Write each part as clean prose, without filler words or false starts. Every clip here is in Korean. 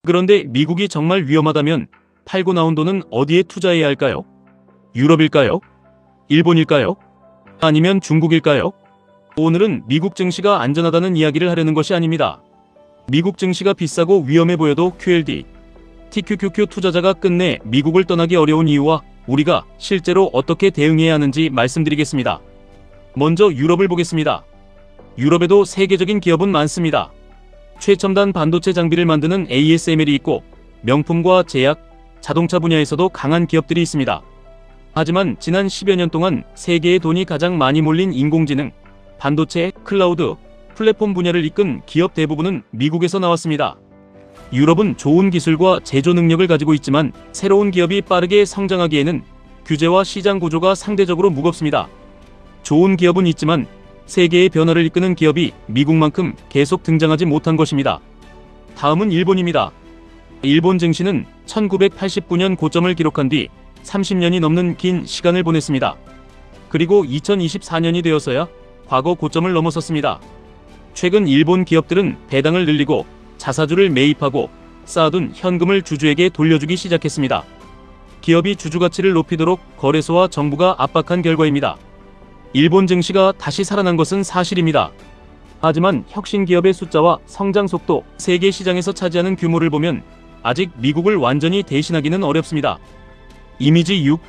그런데 미국이 정말 위험하다면 팔고 나온 돈은 어디에 투자해야 할까요? 유럽일까요? 일본일까요? 아니면 중국일까요? 오늘은 미국 증시가 안전하다는 이야기를 하려는 것이 아닙니다. 미국 증시가 비싸고 위험해 보여도 QLD, TQQQ 투자자가 끝내 미국을 떠나기 어려운 이유와 우리가 실제로 어떻게 대응해야 하는지 말씀드리겠습니다. 먼저 유럽을 보겠습니다. 유럽에도 세계적인 기업은 많습니다. 최첨단 반도체 장비를 만드는 ASML이 있고 명품과 제약, 자동차 분야에서도 강한 기업들이 있습니다. 하지만 지난 10여 년 동안 세계의 돈이 가장 많이 몰린 인공지능, 반도체, 클라우드, 플랫폼 분야를 이끈 기업 대부분은 미국에서 나왔습니다. 유럽은 좋은 기술과 제조 능력을 가지고 있지만 새로운 기업이 빠르게 성장하기에는 규제와 시장 구조가 상대적으로 무겁습니다. 좋은 기업은 있지만 세계의 변화를 이끄는 기업이 미국만큼 계속 등장하지 못한 것입니다. 다음은 일본입니다. 일본 증시는 1989년 고점을 기록한 뒤 30년이 넘는 긴 시간을 보냈습니다. 그리고 2024년이 되어서야 과거 고점을 넘어섰습니다. 최근 일본 기업들은 배당을 늘리고 자사주를 매입하고 쌓아둔 현금을 주주에게 돌려주기 시작했습니다. 기업이 주주 가치를 높이도록 거래소와 정부가 압박한 결과입니다. 일본 증시가 다시 살아난 것은 사실입니다. 하지만 혁신 기업의 숫자와 성장 속도, 세계 시장에서 차지하는 규모를 보면 아직 미국을 완전히 대신하기는 어렵습니다. 이미지 6.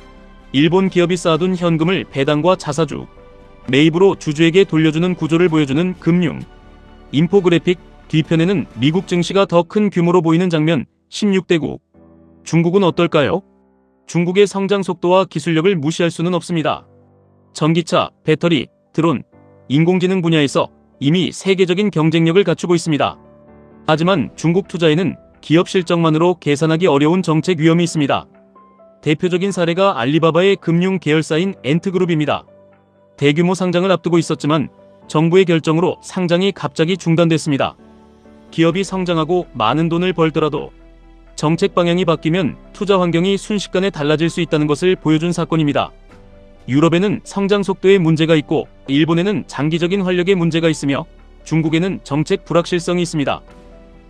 일본 기업이 쌓아둔 현금을 배당과 자사주, 매입으로 주주에게 돌려주는 구조를 보여주는 금융. 인포그래픽 뒤편에는 미국 증시가 더 큰 규모로 보이는 장면 16대9. 중국은 어떨까요? 중국의 성장 속도와 기술력을 무시할 수는 없습니다. 전기차, 배터리, 드론, 인공지능 분야에서 이미 세계적인 경쟁력을 갖추고 있습니다. 하지만 중국 투자에는 기업 실적만으로 계산하기 어려운 정책 위험이 있습니다. 대표적인 사례가 알리바바의 금융 계열사인 엔트그룹입니다. 대규모 상장을 앞두고 있었지만 정부의 결정으로 상장이 갑자기 중단됐습니다. 기업이 성장하고 많은 돈을 벌더라도 정책 방향이 바뀌면 투자 환경이 순식간에 달라질 수 있다는 것을 보여준 사건입니다. 유럽에는 성장 속도에 문제가 있고 일본에는 장기적인 활력에 문제가 있으며 중국에는 정책 불확실성이 있습니다.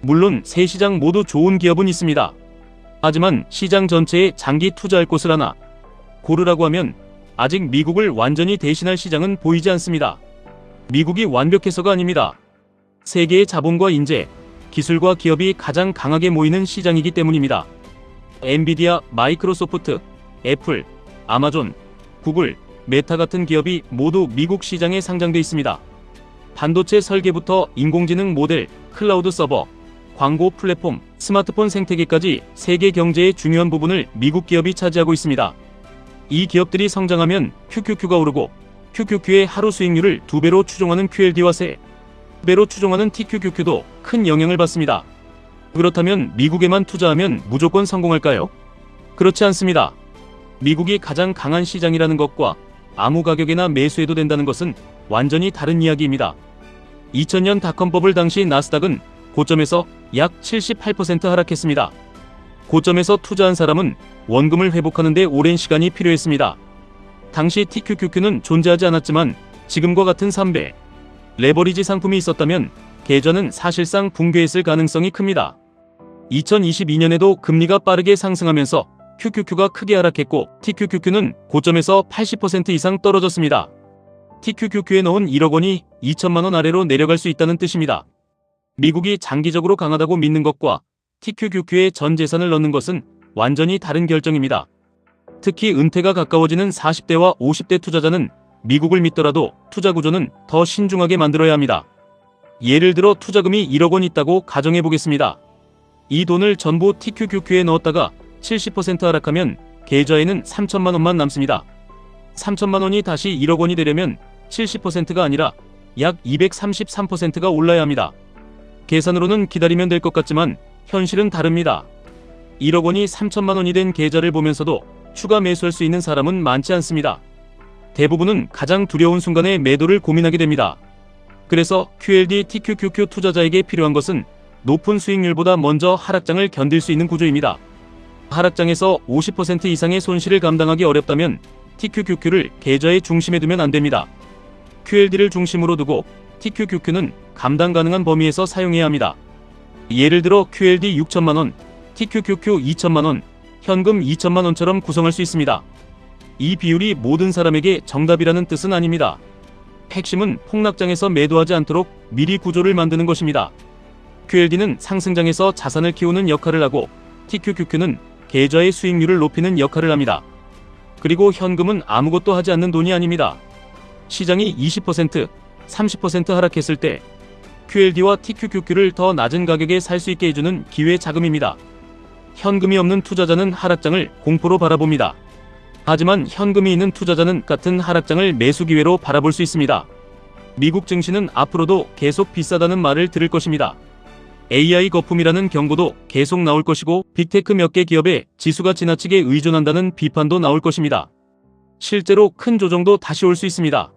물론 세 시장 모두 좋은 기업은 있습니다. 하지만 시장 전체에 장기 투자할 곳을 하나 고르라고 하면 아직 미국을 완전히 대신할 시장은 보이지 않습니다. 미국이 완벽해서가 아닙니다. 세계의 자본과 인재, 기술과 기업이 가장 강하게 모이는 시장이기 때문입니다. 엔비디아, 마이크로소프트, 애플, 아마존, 구글, 메타 같은 기업이 모두 미국 시장에 상장돼 있습니다. 반도체 설계부터 인공지능 모델, 클라우드 서버, 광고 플랫폼, 스마트폰 생태계까지 세계 경제의 중요한 부분을 미국 기업이 차지하고 있습니다. 이 기업들이 성장하면 QQQ가 오르고 QQQ의 하루 수익률을 2배로 추종하는 QLD와 3배로 추종하는 TQQQ도 큰 영향을 받습니다. 그렇다면 미국에만 투자하면 무조건 성공할까요? 그렇지 않습니다. 미국이 가장 강한 시장이라는 것과 아무 가격에나 매수해도 된다는 것은 완전히 다른 이야기입니다. 2000년 닷컴 버블 당시 나스닥은 고점에서 약 78% 하락했습니다. 고점에서 투자한 사람은 원금을 회복하는 데 오랜 시간이 필요했습니다. 당시 TQQQ는 존재하지 않았지만 지금과 같은 3배 레버리지 상품이 있었다면 계좌는 사실상 붕괴했을 가능성이 큽니다. 2022년에도 금리가 빠르게 상승하면서 QQQ가 크게 하락했고 TQQQ는 고점에서 80% 이상 떨어졌습니다. TQQQ에 넣은 1억 원이 2천만 원 아래로 내려갈 수 있다는 뜻입니다. 미국이 장기적으로 강하다고 믿는 것과 TQQQ에 전 재산을 넣는 것은 완전히 다른 결정입니다. 특히 은퇴가 가까워지는 40대와 50대 투자자는 미국을 믿더라도 투자 구조는 더 신중하게 만들어야 합니다. 예를 들어 투자금이 1억 원 있다고 가정해 보겠습니다. 이 돈을 전부 TQQQ에 넣었다가 70% 하락하면 계좌에는 3천만 원만 남습니다. 3천만 원이 다시 1억 원이 되려면 70%가 아니라 약 233%가 올라야 합니다. 계산으로는 기다리면 될 것 같지만 현실은 다릅니다. 1억 원이 3천만 원이 된 계좌를 보면서도 추가 매수할 수 있는 사람은 많지 않습니다. 대부분은 가장 두려운 순간에 매도를 고민하게 됩니다. 그래서 QLD, TQQQ 투자자에게 필요한 것은 높은 수익률보다 먼저 하락장을 견딜 수 있는 구조입니다. 하락장에서 50% 이상의 손실을 감당하기 어렵다면 TQQQ를 계좌의 중심에 두면 안 됩니다. QLD를 중심으로 두고 TQQQ는 감당 가능한 범위에서 사용해야 합니다. 예를 들어 QLD 6천만원, TQQQ 2천만원, 현금 2천만원처럼 구성할 수 있습니다. 이 비율이 모든 사람에게 정답이라는 뜻은 아닙니다. 핵심은 폭락장에서 매도하지 않도록 미리 구조를 만드는 것입니다. QLD는 상승장에서 자산을 키우는 역할을 하고 TQQQ는 계좌의 수익률을 높이는 역할을 합니다. 그리고 현금은 아무것도 하지 않는 돈이 아닙니다. 시장이 20%, 30% 하락했을 때 QLD와 TQQQ를 더 낮은 가격에 살 수 있게 해주는 기회 자금입니다. 현금이 없는 투자자는 하락장을 공포로 바라봅니다. 하지만 현금이 있는 투자자는 같은 하락장을 매수 기회로 바라볼 수 있습니다. 미국 증시는 앞으로도 계속 비싸다는 말을 들을 것입니다. AI 거품이라는 경고도 계속 나올 것이고 빅테크 몇 개 기업에 지수가 지나치게 의존한다는 비판도 나올 것입니다. 실제로 큰 조정도 다시 올 수 있습니다.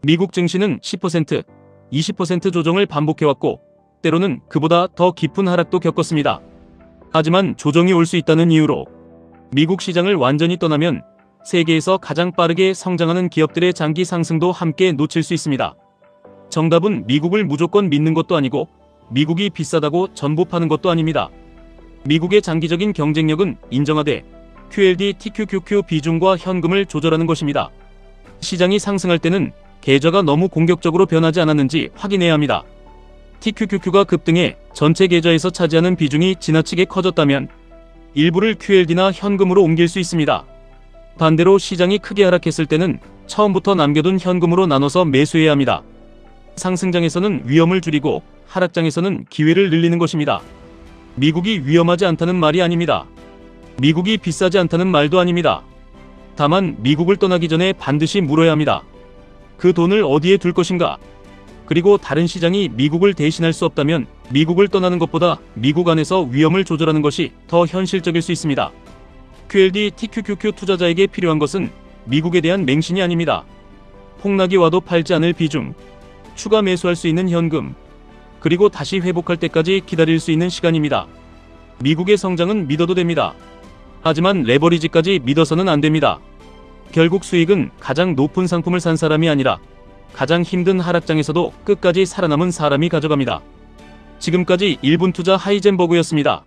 미국 증시는 10%, 20% 조정을 반복해왔고 때로는 그보다 더 깊은 하락도 겪었습니다. 하지만 조정이 올 수 있다는 이유로 미국 시장을 완전히 떠나면 세계에서 가장 빠르게 성장하는 기업들의 장기 상승도 함께 놓칠 수 있습니다. 정답은 미국을 무조건 믿는 것도 아니고 미국이 비싸다고 전부 파는 것도 아닙니다. 미국의 장기적인 경쟁력은 인정하되 QLD, TQQQ 비중과 현금을 조절하는 것입니다. 시장이 상승할 때는 계좌가 너무 공격적으로 변하지 않았는지 확인해야 합니다. TQQQ가 급등해 전체 계좌에서 차지하는 비중이 지나치게 커졌다면 일부를 QLD나 현금으로 옮길 수 있습니다. 반대로 시장이 크게 하락했을 때는 처음부터 남겨둔 현금으로 나눠서 매수해야 합니다. 상승장에서는 위험을 줄이고 하락장에서는 기회를 늘리는 것입니다. 미국이 위험하지 않다는 말이 아닙니다. 미국이 비싸지 않다는 말도 아닙니다. 다만 미국을 떠나기 전에 반드시 물어야 합니다. 그 돈을 어디에 둘 것인가? 그리고 다른 시장이 미국을 대신할 수 없다면 미국을 떠나는 것보다 미국 안에서 위험을 조절하는 것이 더 현실적일 수 있습니다. QLD, TQQQ 투자자에게 필요한 것은 미국에 대한 맹신이 아닙니다. 폭락이 와도 팔지 않을 비중, 추가 매수할 수 있는 현금, 그리고 다시 회복할 때까지 기다릴 수 있는 시간입니다. 미국의 성장은 믿어도 됩니다. 하지만 레버리지까지 믿어서는 안 됩니다. 결국 수익은 가장 높은 상품을 산 사람이 아니라 가장 힘든 하락장에서도 끝까지 살아남은 사람이 가져갑니다. 지금까지 1분 투자 하이젠버그였습니다.